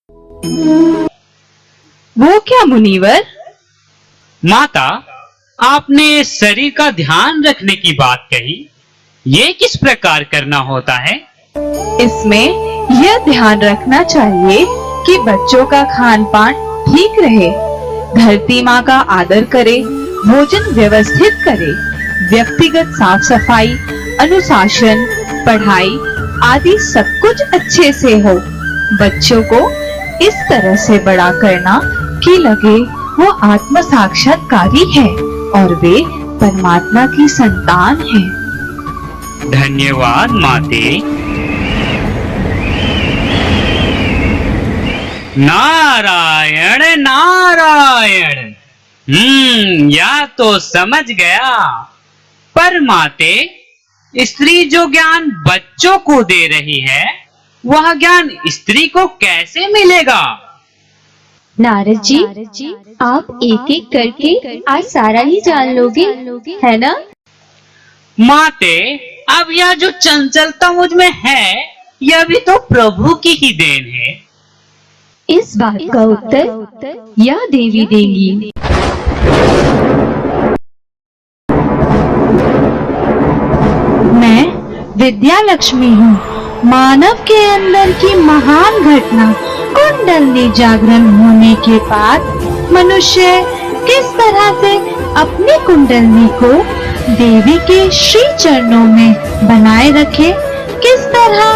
वो क्या मुनिवर? माता, आपने शरीर का ध्यान रखने की बात कही। ये किस प्रकार करना होता है? इसमें यह ध्यान रखना चाहिए कि बच्चों का खान पान ठीक रहे, धरती माँ का आदर करे, भोजन व्यवस्थित करे, व्यक्तिगत साफ सफाई, अनुशासन, पढ़ाई आदि सब कुछ अच्छे से हो। बच्चों को इस तरह से बड़ा करना कि लगे वो आत्म साक्षात्कारी है और वे परमात्मा की संतान है। धन्यवाद माते। नारायण नारायण। या तो समझ गया। पर माते, स्त्री जो ज्ञान बच्चों को दे रही है, वह ज्ञान स्त्री को कैसे मिलेगा? नारद जी, आप एक एक करके आज सारा ही जान लोगे, है ना? माते, अब यह जो चंचलता मुझ में है, यह भी तो प्रभु की ही देन है। इस बात का उत्तर यह देवी देंगी। मैं विद्या लक्ष्मी हूँ। मानव के अंदर की महान घटना कुंडलनी जागरण होने के बाद मनुष्य किस तरह से अपनी कुंडलनी को देवी के श्री चरणों में बनाए रखे, किस तरह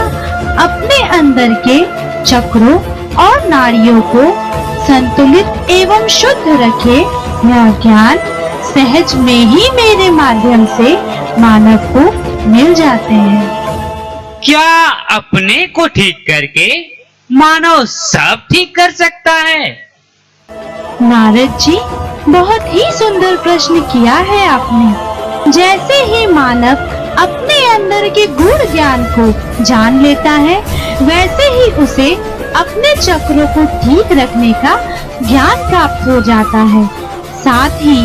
अपने अंदर के चक्रों और नाड़ियों को संतुलित एवं शुद्ध रखे, यह ज्ञान सहज में ही मेरे माध्यम से मानव को मिल जाते हैं। क्या अपने को ठीक करके मानव सब ठीक कर सकता है? नारद जी, बहुत ही सुंदर प्रश्न किया है आपने। जैसे ही मानव अपने अंदर के गूढ़ ज्ञान को जान लेता है, वैसे ही उसे अपने चक्रों को ठीक रखने का ज्ञान प्राप्त हो जाता है। साथ ही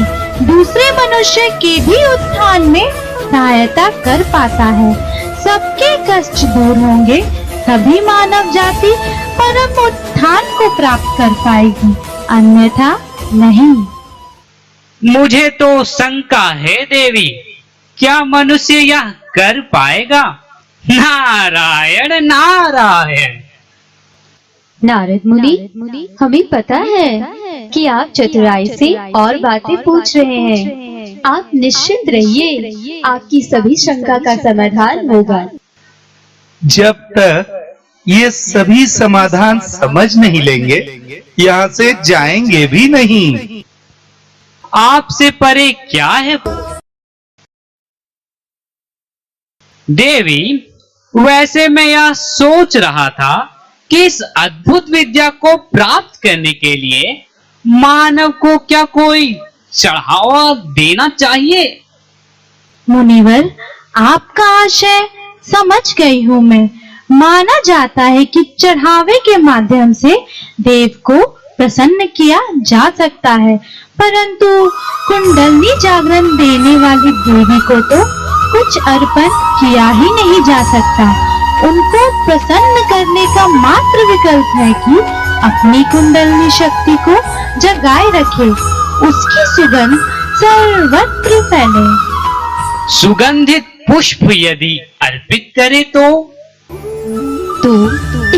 दूसरे मनुष्य के भी उत्थान में सहायता कर पाता है। सबके कष्ट दूर होंगे, तभी मानव जाति परम उत्थान को प्राप्त कर पाएगी, अन्यथा नहीं। मुझे तो शंका है देवी, क्या मनुष्य यह कर पाएगा? नारायण नारायण। नारद मुनि, हमें पता है कि आप चतुराई से और बातें पूछ रहे हैं। आप निश्चिंत रहिए, आपकी सभी शंका का समाधान होगा। जब तक ये सभी समाधान समझ नहीं लेंगे, यहाँ से जाएंगे भी नहीं। आपसे परे क्या है देवी? वैसे मैं यह सोच रहा था कि इस अद्भुत विद्या को प्राप्त करने के लिए मानव को क्या कोई चढ़ावा देना चाहिए? मुनिवर, आपका आशय समझ गई हूँ मैं। माना जाता है कि चढ़ावे के माध्यम से देव को प्रसन्न किया जा सकता है, परंतु कुंडलनी जागरण देने वाली देवी को तो कुछ अर्पण किया ही नहीं जा सकता। उनको प्रसन्न करने का मात्र विकल्प है कि अपनी कुंडलनी शक्ति को जगाए रखे, उसकी सुगंध सर्वत्र फैले। सुगंधित पुष्प यदि अर्पित करे तो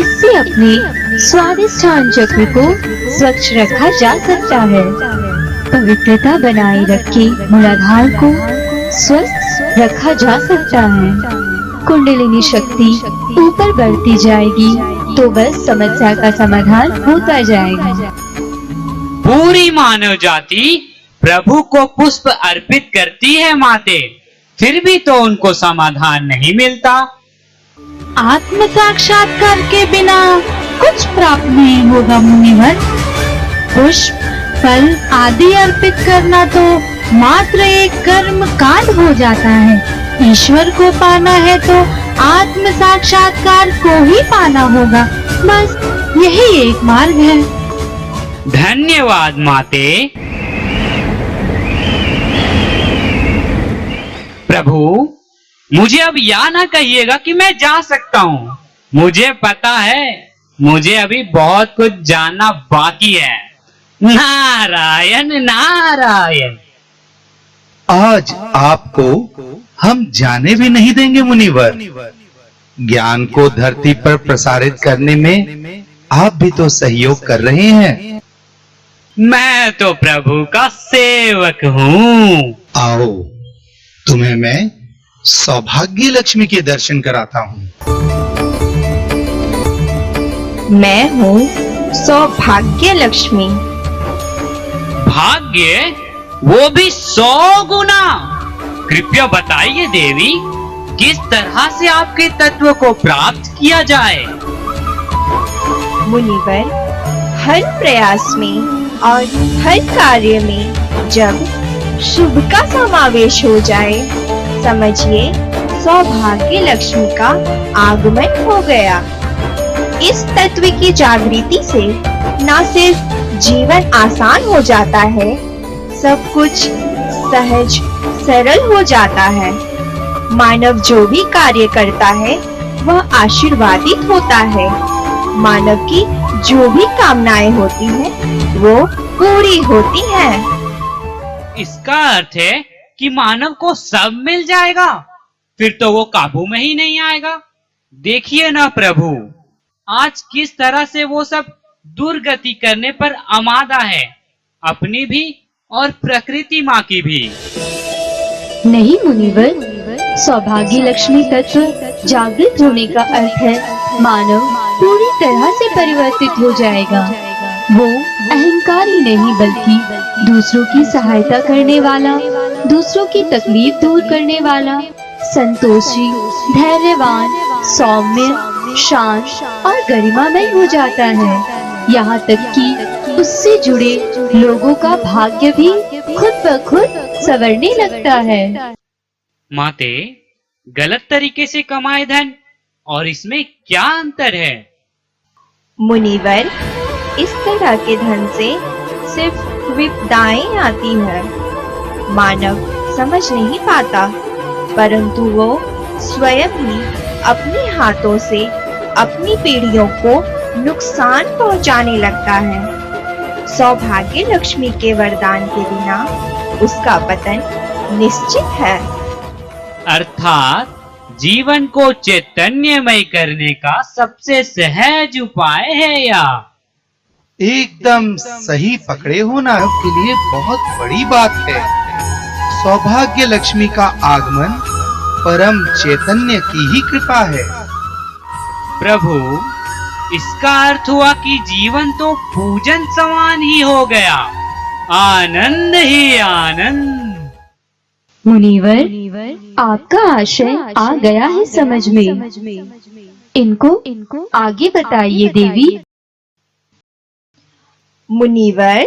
इससे अपने स्वादिष्ठान चक्र को स्वच्छ रखा जा सकता है। पवित्रता बनाए रखे मूलाधार को स्वस्थ रखा जा सकता है। कुंडलिनी शक्ति ऊपर बढ़ती जाएगी तो बस समस्या का समाधान होता जाएगा। पूरी मानव जाति प्रभु को पुष्प अर्पित करती है माते, फिर भी तो उनको समाधान नहीं मिलता। आत्म साक्षात्कार के बिना कुछ प्राप्त नहीं होगा मुनिवर। पुष्प, फल आदि अर्पित करना तो मात्र एक कर्म कांड हो जाता है। ईश्वर को पाना है तो आत्म साक्षात्कार को ही पाना होगा, बस यही एक मार्ग है। धन्यवाद माते। प्रभु, मुझे अब यह ना कहिएगा कि मैं जा सकता हूँ। मुझे पता है मुझे अभी बहुत कुछ जानना बाकी है। नारायण नारायण। आज आपको हम जाने भी नहीं देंगे मुनिवर। ज्ञान को धरती पर प्रसारित करने में आप भी तो सहयोग कर रहे हैं। मैं तो प्रभु का सेवक हूँ। आओ, तुम्हें मैं सौभाग्य लक्ष्मी के दर्शन कराता हूँ। मैं हूँ सौभाग्य लक्ष्मी। भाग्य, वो भी 100 गुना। कृपया बताइए देवी, किस तरह से आपके तत्व को प्राप्त किया जाए? मुनिवर, हर प्रयास में और हर कार्य में जब शुभ का समावेश हो जाए, समझिए सौभाग्य लक्ष्मी का आगमन हो गया। इस तत्व की जागृति से न सिर्फ जीवन आसान हो जाता है, सब कुछ सहज सरल हो जाता है। मानव जो भी कार्य करता है वह आशीर्वादित होता है। मानव की जो भी कामनाएं होती हैं वो पूरी होती हैं। इसका अर्थ है कि मानव को सब मिल जाएगा, फिर तो वो काबू में ही नहीं आएगा। देखिए ना प्रभु, आज किस तरह से वो सब दुर्गति करने पर आमादा है, अपनी भी और प्रकृति माँ की भी। नहीं मुनिवर, सौभाग्य लक्ष्मी तत्व जागृत होने का अर्थ है मानव पूरी तरह से परिवर्तित हो जाएगा। वो अहंकारी नहीं बल्कि दूसरों की सहायता करने वाला, दूसरों की तकलीफ दूर करने वाला, संतोषी, धैर्यवान, सौम्य, शांत और गरिमामय हो जाता है। यहाँ तक कि उससे जुड़े लोगों का भाग्य भी खुद ब खुद संवरने लगता है। माते, गलत तरीके से कमाए धन और इसमें क्या अंतर है? मुनिवर, इस तरह के धन से सिर्फ विपदाएं आती हैं। मानव समझ नहीं पाता, परंतु वो स्वयं ही अपने हाथों से अपनी पीढ़ियों को नुकसान पहुंचाने लगता है। सौभाग्य लक्ष्मी के वरदान के बिना उसका पतन निश्चित है। अर्थात जीवन को चैतन्यमय करने का सबसे सहज उपाय है या? एकदम सही पकड़े हो ना, आपके लिए बहुत बड़ी बात है। सौभाग्य लक्ष्मी का आगमन परम चैतन्य की ही कृपा है। प्रभु, इसका अर्थ हुआ कि जीवन तो पूजन समान ही हो गया, आनंद ही आनंद। मुनिवर, आपका आशय आ गया है समझ में। इनको आगे बताइए देवी। मुनिवर,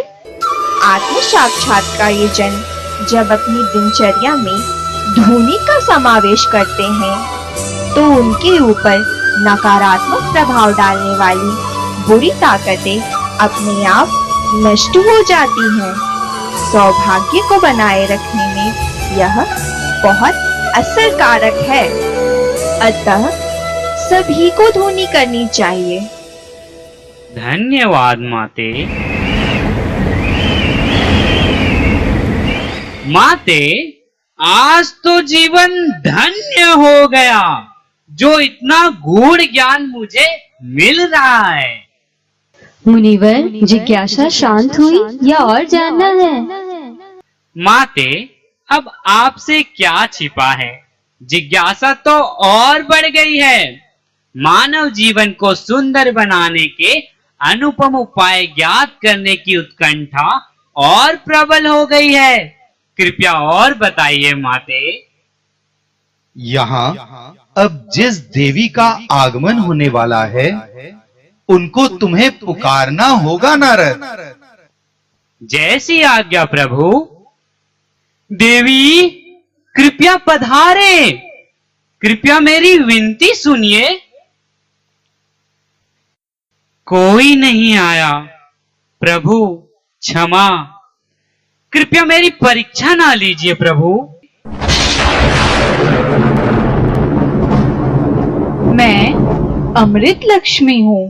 आत्म साक्षात्कार ये जन जब अपनी दिनचर्या में धूनी का समावेश करते हैं तो उनके ऊपर नकारात्मक प्रभाव डालने वाली बुरी ताकतें अपने आप नष्ट हो जाती हैं। सौभाग्य को बनाए रखने में यह बहुत असरकारक है। अतः सभी को धूनी करनी चाहिए। धन्यवाद माते। माते, आज तो जीवन धन्य हो गया, जो इतना गूढ़ ज्ञान मुझे मिल रहा है। मुनिवर, जिज्ञासा शांत हुई या और जानना है? माते, अब आपसे क्या छिपा है, जिज्ञासा तो और बढ़ गई है। मानव जीवन को सुंदर बनाने के अनुपम उपाय ज्ञात करने की उत्कंठा और प्रबल हो गई है। कृपया और बताइए माते। यहाँ अब जिस देवी का आगमन होने वाला है, उनको तुम्हें पुकारना होगा नारद। जैसी आज्ञा प्रभु। देवी, कृपया पधारे, कृपया मेरी विनती सुनिए। कोई नहीं आया। प्रभु क्षमा, कृपया मेरी परीक्षा ना लीजिए प्रभु। मैं अमृत लक्ष्मी हूँ।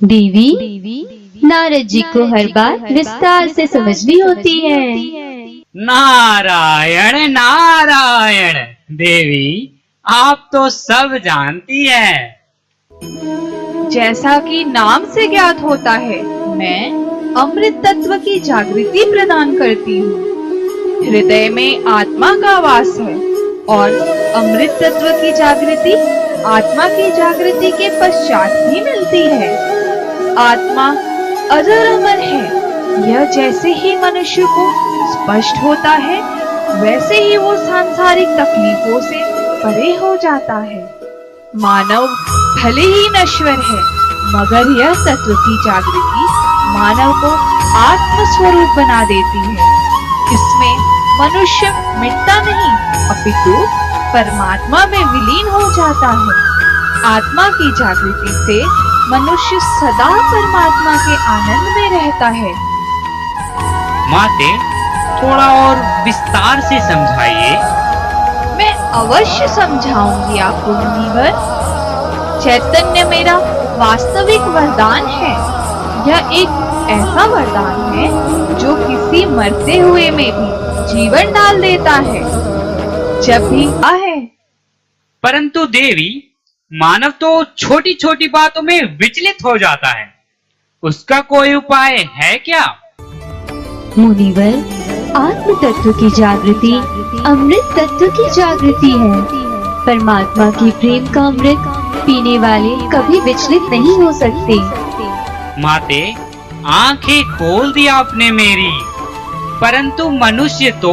देवी, नारद जी को हर बात विस्तार से समझनी होती है। नारायण नारायण देवी, आप तो सब जानती है। जैसा कि नाम से ज्ञात होता है, मैं अमृत तत्व की जागृति प्रदान करती हूँ। हृदय में आत्मा का वास है और अमृत तत्व की जागृति आत्मा की जागृति के पश्चात ही मिलती है। आत्मा अजर अमर है। यह जैसे ही मनुष्य को स्पष्ट होता है, वैसे ही वो सांसारिक तकलीफों से परे हो जाता है। मानव भले ही नश्वर है, मगर यह तत्व की जागृति मानव को आत्म स्वरूप बना देती है। इसमें मनुष्य मिटता नहीं, अपितु परमात्मा में विलीन हो जाता है। आत्मा की जागृति से मनुष्य सदा परमात्मा के आनंद में रहता है। माते, थोड़ा और विस्तार से समझाइए। मैं अवश्य समझाऊंगी आपको मुनिवर। चैतन्य मेरा वास्तविक वरदान है। यह एक ऐसा वरदान है जो किसी मरते हुए में भी जीवन डाल देता है, जब भी है। परंतु देवी, मानव तो छोटी छोटी बातों में विचलित हो जाता है। उसका कोई उपाय है क्या? मुनिवर, आत्म तत्व की जागृति अमृत तत्व की जागृति है। परमात्मा की प्रेम का अमृत पीने वाले कभी विचलित नहीं हो सकते। माते, आंखें खोल दी आपने मेरी। परंतु मनुष्य तो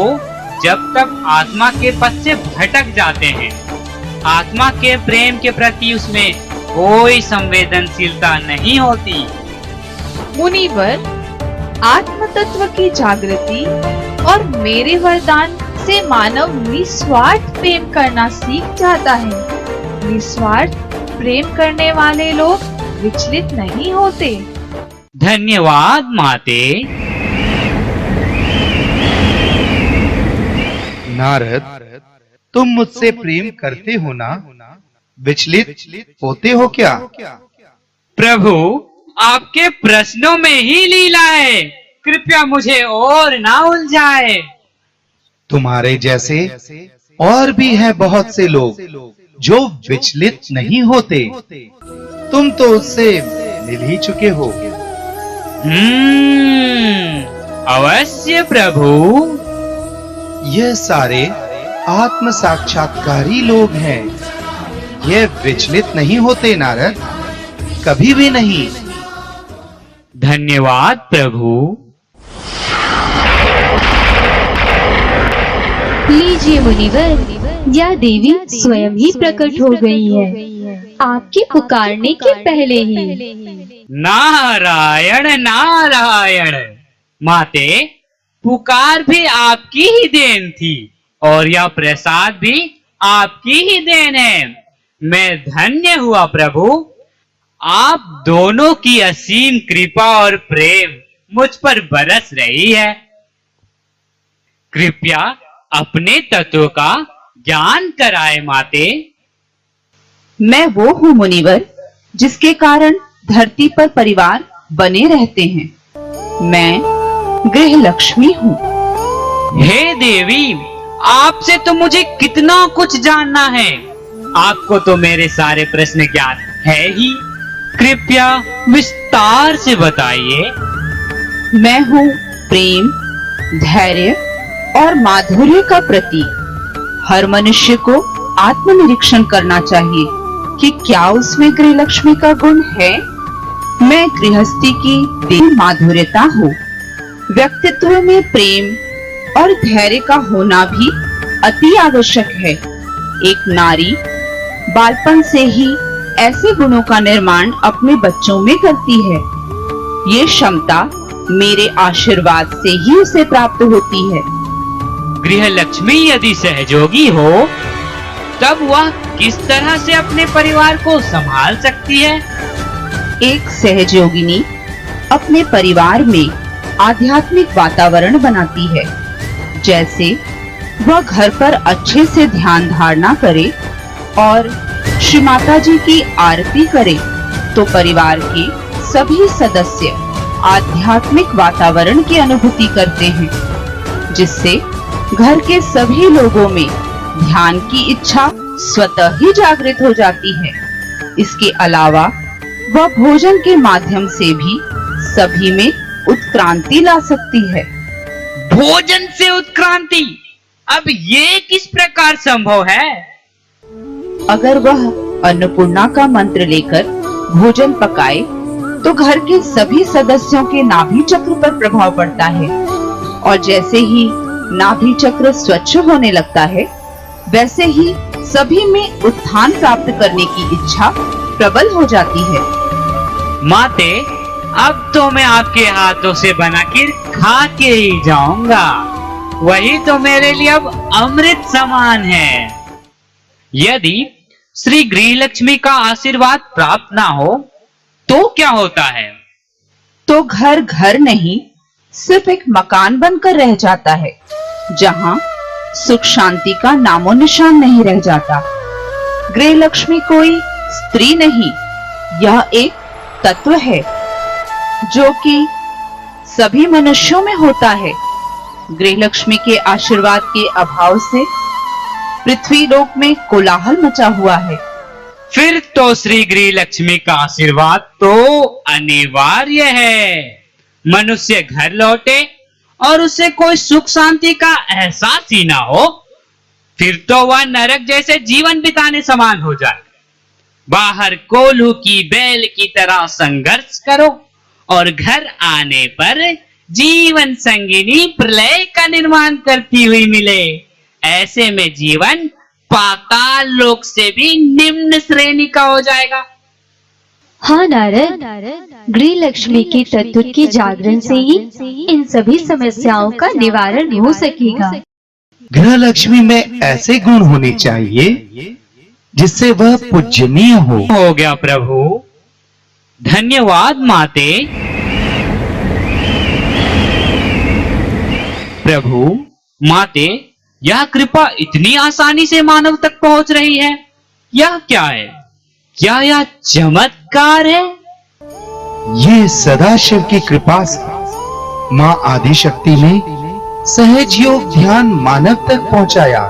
जब तक आत्मा के पथ से भटक जाते हैं, आत्मा के प्रेम के प्रति उसमें कोई संवेदनशीलता नहीं होती। मुनिवर, आत्म तत्व की जागृति और मेरे वरदान से मानव निस्वार्थ प्रेम करना सीख जाता है। निस्वार्थ प्रेम करने वाले लोग विचलित नहीं होते। धन्यवाद माते। नारद, तुम मुझसे प्रेम करते हो ना? विचलित होते हो क्या? प्रभु, आपके प्रश्नों में ही लीला है। कृपया मुझे और ना उलझाए। तुम्हारे जैसे और भी हैं बहुत से लोग जो विचलित नहीं होते। तुम तो उससे मिल ही चुके हो। अवश्य प्रभु। यह सारे आत्म साक्षात्कारी लोग हैं। यह विचलित नहीं होते नारद, कभी भी नहीं। धन्यवाद प्रभु। लीजिए मुनिवर, यह देवी स्वयं ही प्रकट हो गई है, आपके पुकारने के पहले ही। नारायण नारायण। माते, पुकार भी आपकी ही देन थी और यह प्रसाद भी आपकी ही देन है। मैं धन्य हुआ प्रभु। आप दोनों की असीम कृपा और प्रेम मुझ पर बरस रही है। कृपया अपने तत्व का ज्ञान कराए माते। मैं वो हूँ मुनिवर, जिसके कारण धरती पर परिवार बने रहते हैं। मैं गृह लक्ष्मी हूँ। हे देवी, आपसे तो मुझे कितना कुछ जानना है। आपको तो मेरे सारे प्रश्न ज्ञात है ही। कृपया विस्तार से बताइए। मैं हूँ प्रेम, धैर्य और माधुर्य का प्रतीक। हर मनुष्य को आत्मनिरीक्षण करना चाहिए कि क्या उसमें गृह लक्ष्मी का गुण है। मैं गृहस्थी की देवी माधुर्यता हूँ। व्यक्तित्व में प्रेम और धैर्य का होना भी अति आवश्यक है। एक नारी बालपन से ही ऐसे गुणों का निर्माण अपने बच्चों में करती है। ये क्षमता मेरे आशीर्वाद से ही उसे प्राप्त होती है। गृह लक्ष्मी यदि सहयोगी हो, तब वह किस तरह से अपने परिवार को संभाल सकती है? एक सहयोगिनी अपने परिवार में आध्यात्मिक वातावरण बनाती है। जैसे वह घर पर अच्छे से ध्यान धारणा करे और श्री माता जी की आरती करे, तो परिवार के सभी सदस्य आध्यात्मिक वातावरण की अनुभूति करते हैं, जिससे घर के सभी लोगों में ध्यान की इच्छा स्वतः ही जागृत हो जाती है। इसके अलावा वह भोजन के माध्यम से भी सभी में उत्क्रांति ला सकती है। भोजन से उत्क्रांति, अब ये किस प्रकार संभव है? अगर वह अन्नपूर्णा का मंत्र लेकर भोजन पकाए तो घर के सभी सदस्यों के नाभि चक्र पर प्रभाव पड़ता है, और जैसे ही नाभि चक्र स्वच्छ होने लगता है, वैसे ही सभी में उत्थान प्राप्त करने की इच्छा प्रबल हो जाती है। माते, अब तो मैं आपके हाथों से बना खीर खा के ही जाऊंगा। वही तो मेरे लिए अब अमृत समान है। यदि श्री गृहलक्ष्मी का आशीर्वाद प्राप्त ना हो तो क्या होता है? तो घर घर नहीं, सिर्फ एक मकान बनकर रह जाता है, जहां सुख शांति का नामो निशान नहीं रह जाता। गृहलक्ष्मी कोई स्त्री नहीं, यह एक तत्व है जो कि सभी मनुष्यों में होता है। गृहलक्ष्मी के आशीर्वाद के अभाव से पृथ्वी लोक में कोलाहल मचा हुआ है। फिर तो श्री गृहलक्ष्मी का आशीर्वाद तो अनिवार्य है। मनुष्य घर लौटे और उसे कोई सुख शांति का एहसास ही ना हो, फिर तो वह नरक जैसे जीवन बिताने समान हो जाए। बाहर कोल्हू की बैल की तरह संघर्ष करो और घर आने पर जीवन संगिनी प्रलय का निर्माण करती हुई मिले। ऐसे में जीवन पाताल लोक से भी निम्न श्रेणी का हो जाएगा। हाँ नारद, गृहलक्ष्मी के तत्व के जागरण से ही इन सभी समस्याओं का निवारण हो सकेगा। गृहलक्ष्मी में ऐसे गुण होने चाहिए जिससे वह पूजनीय हो गया प्रभु। धन्यवाद माते। प्रभु, माते, यह कृपा इतनी आसानी से मानव तक पहुंच रही है, यह क्या है? क्या यह चमत्कार है? ये सदाशिव की कृपा से माँ आदिशक्ति ने सहज योग ध्यान मानव तक पहुंचाया।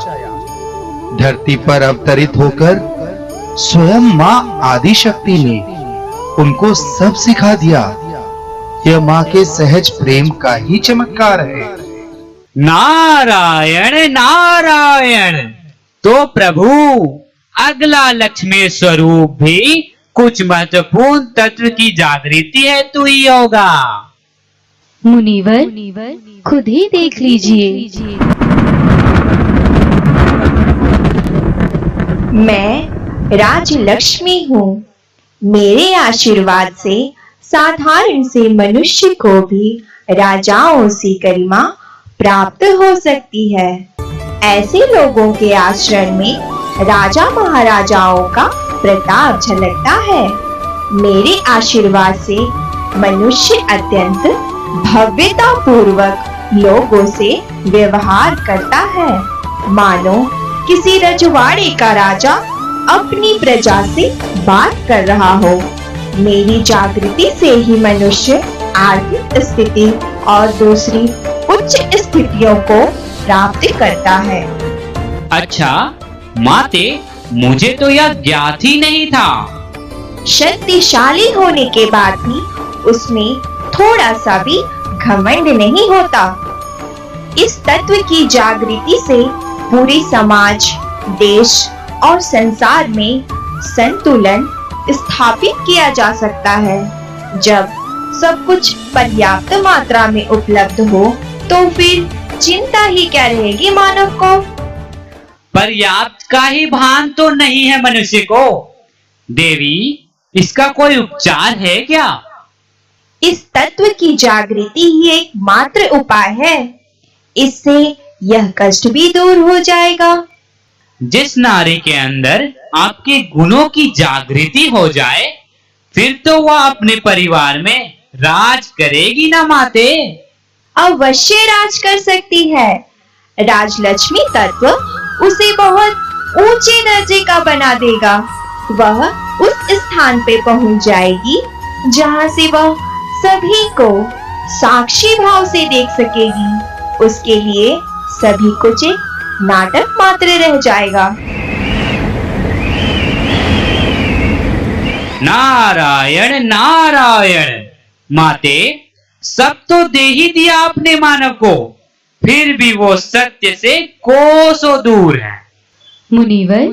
धरती पर अवतरित होकर स्वयं माँ आदिशक्ति ने उनको सब सिखा दिया। यह माँ के सहज प्रेम का ही चमत्कार है। नारायण नारायण। तो प्रभु, अगला लक्ष्मी स्वरूप भी कुछ महत्वपूर्ण तत्व की जागृति हेतु ही होगा। मुनिवर, खुद ही देख लीजिए। मैं राजलक्ष्मी हूँ। मेरे आशीर्वाद से साधारण से मनुष्य को भी राजाओं सी गरिमा प्राप्त हो सकती है। ऐसे लोगों के आचरण में राजा महाराजाओं का प्रताप झलकता है। मेरे आशीर्वाद से मनुष्य अत्यंत भव्यता पूर्वक लोगों से व्यवहार करता है, मानो किसी रजवाड़े का राजा अपनी प्रजा से बात कर रहा हो। मेरी जागृति से ही मनुष्य आर्थिक स्थिति और दूसरी उच्च स्थितियों को प्राप्त करता है। अच्छा माते, मुझे तो यह ज्ञात ही नहीं था। शक्तिशाली होने के बाद भी उसमें थोड़ा सा भी घमंड नहीं होता। इस तत्व की जागृति से पूरे समाज, देश और संसार में संतुलन स्थापित किया जा सकता है। जब सब कुछ पर्याप्त मात्रा में उपलब्ध हो तो फिर चिंता ही क्या रहेगी मानव को। पर्याप्त का ही भान तो नहीं है मनुष्य को। देवी, इसका कोई उपचार है क्या? इस तत्व की जागृति ही एकमात्र उपाय है। इससे यह कष्ट भी दूर हो जाएगा। जिस नारी के अंदर आपके गुणों की जागृति हो जाए, फिर तो वह अपने परिवार में राज करेगी ना माते। अवश्य राज कर सकती है। राजलक्ष्मी तत्व उसे बहुत ऊंचे दर्जे का बना देगा। वह उस स्थान पे पहुंच जाएगी जहाँ से वह सभी को साक्षी भाव से देख सकेगी। उसके लिए सभी कुछ एक नाटक मात्र रह जाएगा। नारायण नारायण। माते, सब तो दे ही दिया आपने मानव को, फिर भी वो सत्य से कोसों दूर है। मुनिवर,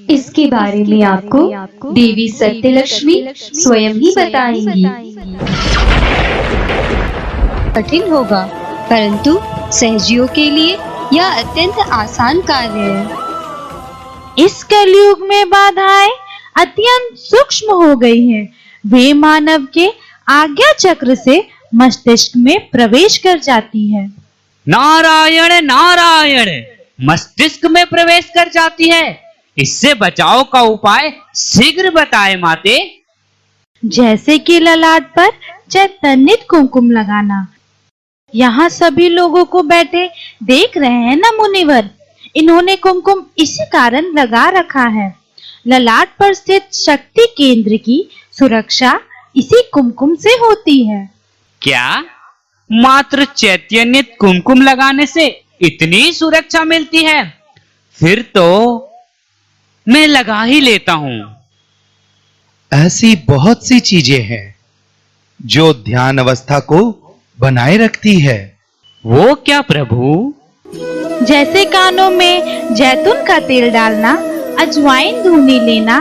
इसके बारे में आपको देवी सत्यलक्ष्मी स्वयं ही बताएंगी। कठिन होगा, परंतु सहजियों के लिए यह अत्यंत आसान कार्य है। इस कलयुग में बाधाएं अत्यंत सूक्ष्म हो गई हैं। वे मानव के आज्ञा चक्र से मस्तिष्क में प्रवेश कर जाती है। नारायण नारायण। मस्तिष्क में प्रवेश कर जाती है, इससे बचाव का उपाय शीघ्र बताए माते। जैसे कि ललाट पर चैतन्यित कुमकुम लगाना। यहाँ सभी लोगों को बैठे देख रहे हैं ना मुनिवर, इन्होंने कुमकुम इसी कारण लगा रखा है। ललाट पर स्थित शक्ति केंद्र की सुरक्षा इसी कुमकुम से होती है। क्या मात्र चैतन्यित कुमकुम लगाने से इतनी सुरक्षा मिलती है? फिर तो मैं लगा ही लेता हूँ। ऐसी बहुत सी चीजें हैं जो ध्यान अवस्था को बनाए रखती है। वो क्या प्रभु? जैसे कानों में जैतून का तेल डालना, अजवाइन धुनी लेना,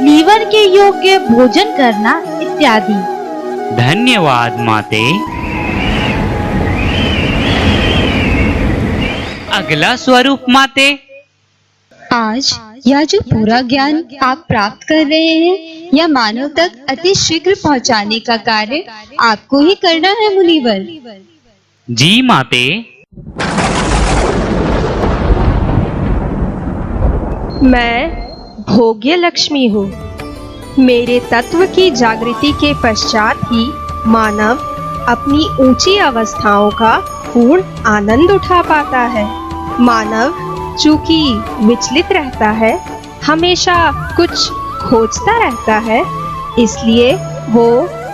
लीवर के योग्य भोजन करना इत्यादि। धन्यवाद माते। अगला स्वरूप माते। आज यह जो पूरा ज्ञान आप प्राप्त कर रहे हैं, यह मानव तक अति शीघ्र पहुंचाने का कार्य आपको ही करना है मुनिवर। जी माते। मैं भोग्य लक्ष्मी हूँ। मेरे तत्व की जागृति के पश्चात ही मानव अपनी ऊंची अवस्थाओं का पूर्ण आनंद उठा पाता है। मानव चूंकि विचलित रहता है, हमेशा कुछ खोजता रहता है, इसलिए वो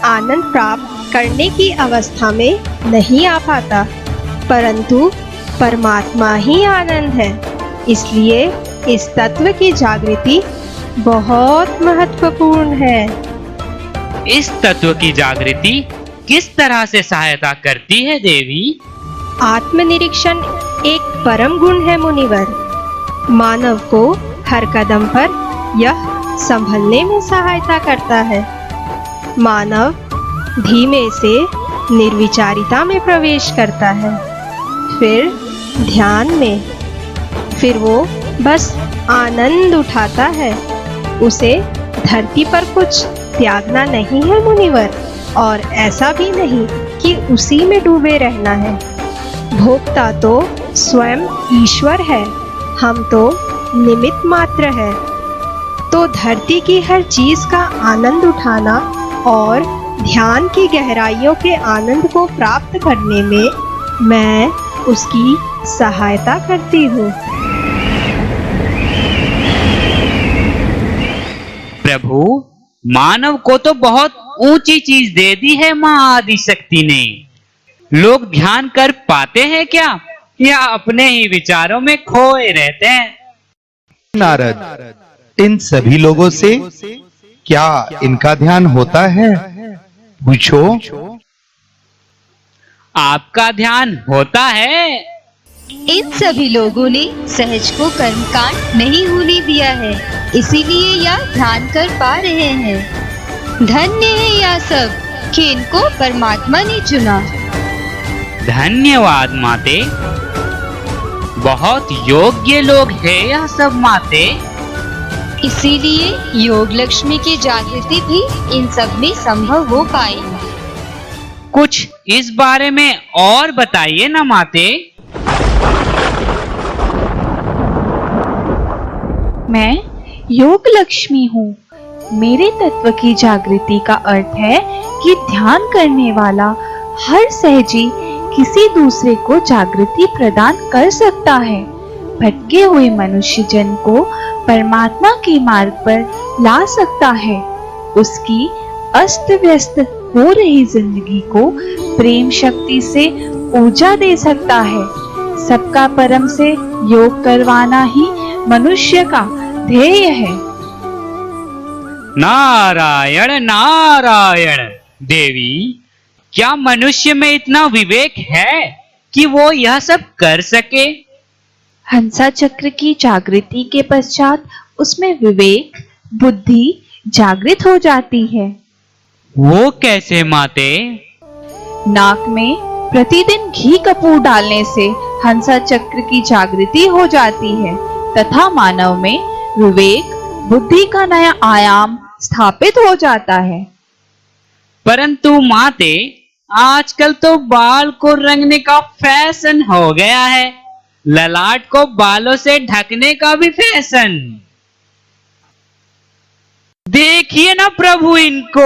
आनंद प्राप्त करने की अवस्था में नहीं आ पाता। परंतु परमात्मा ही आनंद है, इसलिए इस तत्व की जागृति बहुत महत्वपूर्ण है। इस तत्व की जागृति किस तरह से सहायता करती है देवी? आत्मनिरीक्षण एक परम गुण है मुनिवर। मानव को हर कदम पर यह संभलने में सहायता करता है। मानव धीमे से निर्विचारिता में प्रवेश करता है, फिर ध्यान में, फिर वो बस आनंद उठाता है। उसे धरती पर कुछ त्यागना नहीं है मुनिवर, और ऐसा भी नहीं कि उसी में डूबे रहना है। भोक्ता तो स्वयं ईश्वर है, हम तो निमित्त मात्र है। तो धरती की हर चीज का आनंद उठाना और ध्यान की गहराइयों के आनंद को प्राप्त करने में मैं उसकी सहायता करती हूँ। प्रभु, मानव को तो बहुत ऊंची चीज दे दी है माँ आदिशक्ति ने। लोग ध्यान कर पाते हैं क्या, या अपने ही विचारों में खोए रहते हैं? नारद, इन सभी लोगों से क्या इनका ध्यान होता है? पूछो। आपका ध्यान होता है? इन सभी लोगों ने सहज को कर्मकांड नहीं होने दिया है, इसीलिए यह ध्यान कर पा रहे हैं। धन्य है यह सब कि इनको परमात्मा ने चुना। धन्यवाद माते। बहुत योग्य लोग हैं यह सब माते। इसीलिए योग लक्ष्मी की जागृति भी इन सब में संभव हो पाई। कुछ इस बारे में और बताइए ना माते। मैं योग लक्ष्मी हूँ। मेरे तत्व की जागृति का अर्थ है कि ध्यान करने वाला हर सहजी किसी दूसरे को जागृति प्रदान कर सकता है। भटके हुए मनुष्य जन को परमात्मा के मार्ग पर ला सकता है। उसकी अस्त व्यस्त हो रही जिंदगी को प्रेम शक्ति से ऊर्जा दे सकता है। सबका परम से योग करवाना ही मनुष्य का ध्येय है। नारायण नारायण। देवी, क्या मनुष्य में इतना विवेक है कि वो यह सब कर सके? हंसा चक्र की जागृति के पश्चात उसमें विवेक बुद्धि जागृत हो जाती है। वो कैसे माते? नाक में प्रतिदिन घी कपूर डालने से हंसा चक्र की जागृति हो जाती है तथा मानव में विवेक बुद्धि का नया आयाम स्थापित हो जाता है। परंतु माते, आजकल तो बाल को रंगने का फैशन हो गया है, ललाट को बालों से ढकने का भी फैशन। देखिए ना प्रभु इनको,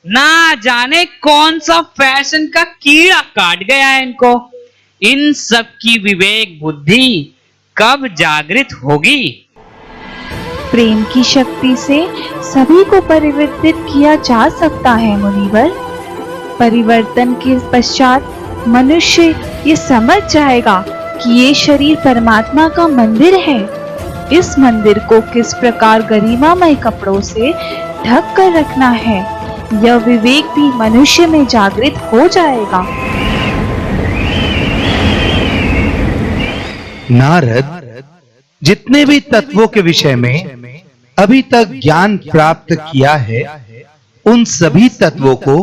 ना जाने कौन सा फैशन का कीड़ा काट गया है इनको। इन सब की विवेक बुद्धि कब जागृत होगी? प्रेम की शक्ति से सभी को परिवर्तित किया जा सकता है मुनिवर। परिवर्तन के पश्चात मनुष्य ये समझ जाएगा कि ये शरीर परमात्मा का मंदिर है। इस मंदिर को किस प्रकार गरिमामय कपड़ों से ढक कर रखना है, यह विवेक भी मनुष्य में जागृत हो जाएगा। नारद, जितने भी तत्वों के विषय में अभी तक ज्ञान प्राप्त किया है, उन सभी तत्वों को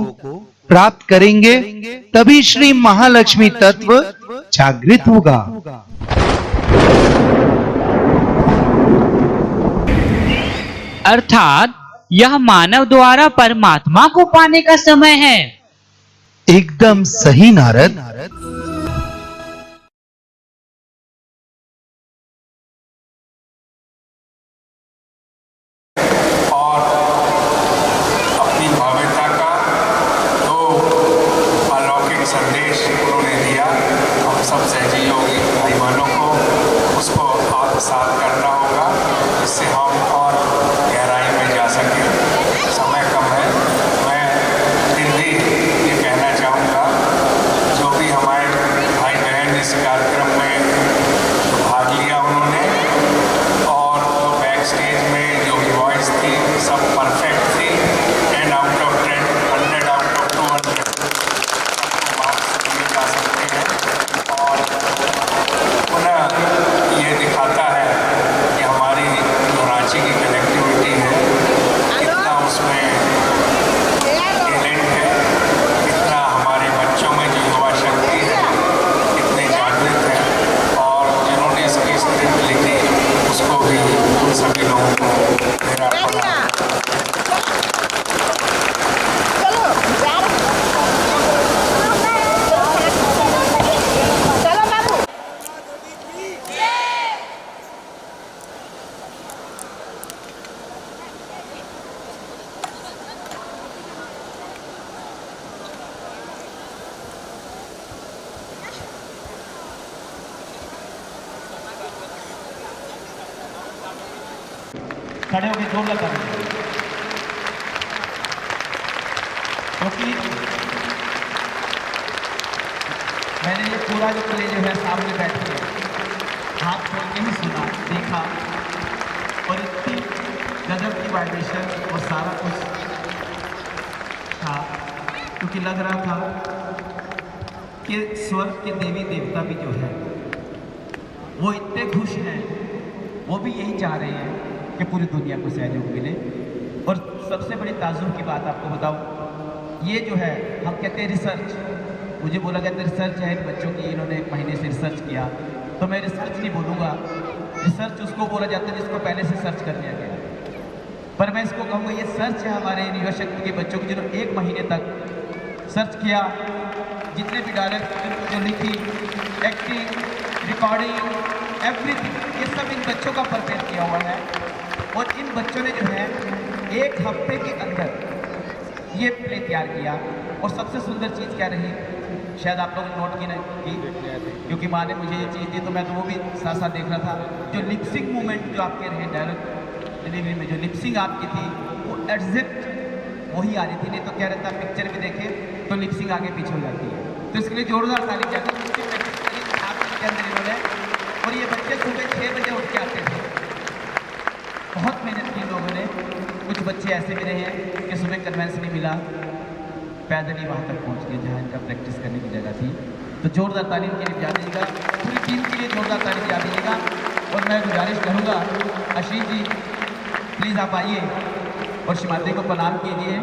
प्राप्त करेंगे तभी श्री महालक्ष्मी तत्व जागृत होगा। अर्थात यह मानव द्वारा परमात्मा को पाने का समय है। एकदम सही नारद। संदेश उन्होंने दिया, हम सब सहयोगी भाई बहनों को उसको आत्मसात करना होगा, जिससे हम और गहराई में जा सकें। समय कम है, मैं फिर भी ये कहना चाहूँगा, जो भी हमारे भाई बहन इस कार्यक्रम में भाग लिया उन्होंने, और जो बैक स्टेज में जो भी वॉइस थी सब परफेक्ट थी। 10 आउट ऑफ 10, 100 आउट ऑफ 200 जा सकते हैं। और पुनः ये दिखाता है कि हमारी जो रांची की कनेक्टिविटी है, कितना उसमें टैलेंट है, कितना हमारे बच्चों में जो युवा शक्ति है कितने जागृत है, और जिन्होंने इसकी स्क्रिप्ट लिखी उसको भी उन सभी लोगों को मेरा प्रणाम। खड़े होकर जोर लगा क्योंकि मैंने ये पूरा जो प्ले जो है सामने बैठ के हाथ खोल के ही सुना, देखा, और इतनी गजब की वाइब्रेशन और सारा कुछ था, क्योंकि लग रहा था कि स्वर्ग के देवी देवता भी जो है वो इतने खुश हैं, वो भी यही चाह रहे हैं कि पूरी दुनिया को सहयोग मिले। और सबसे बड़ी ताजुब की बात आपको बताऊं, ये जो है हम कहते हैं रिसर्च, मुझे बोला गया रिसर्च है बच्चों की, इन्होंने 1 महीने से रिसर्च किया, तो मैं रिसर्च नहीं बोलूँगा, रिसर्च उसको बोला जाता है जिसको पहले से सर्च कर लिया गया, पर मैं इसको कहूँगा ये सर्च है हमारे युवा शक्ति के बच्चों की, जिन्होंने 1 महीने तक सर्च किया, जितने भी डायरेक्ट जो लिखी, एक्टिंग, रिकॉर्डिंग, एवरीथिंग, ये सब इन बच्चों का परफेक्ट किया हुआ है। और इन बच्चों ने जो है 1 हफ्ते के अंदर ये प्ले तैयार किया। और सबसे सुंदर चीज़ क्या रही, शायद आप लोगों ने नोट की नहीं, क्योंकि माँ ने मुझे ये चीज़ दी तो मैं तो वो भी साथ साथ देख रहा था, जो लिपसिंग मूवमेंट जो आपके रहे डायरेक्ट डिलीवरी में, जो लिपसिंग आपकी थी वो एग्जैक्ट वही आ रही थी, नहीं तो क्या रहता पिक्चर भी देखे तो लिपसिंग आगे पीछे हो जाती है। तो इसके लिए जोरदार ताली जाती है। उसकी प्रैक्टिस करी 7 दिन के अंदर इन्होंने, और ये बच्चे सुबह 6 बजे उठ के आते थे। बहुत मेहनत की लोगों ने। कुछ बच्चे ऐसे भी रहे हैं कि सुबह कन्वेंस नहीं मिला, पैदल ही वहाँ तक पहुँच गए जहाँ इनका प्रैक्टिस करने की जगह थी। तो जोरदार तालीम के लिए बजा दीजिएगा, पूरी टीम के लिए जोरदार तालीम बजा दीजिएगा। और मैं गुजारिश करूँगा आशीष जी प्लीज़ आप आइए और श्रीमती को प्रणाम कीजिए।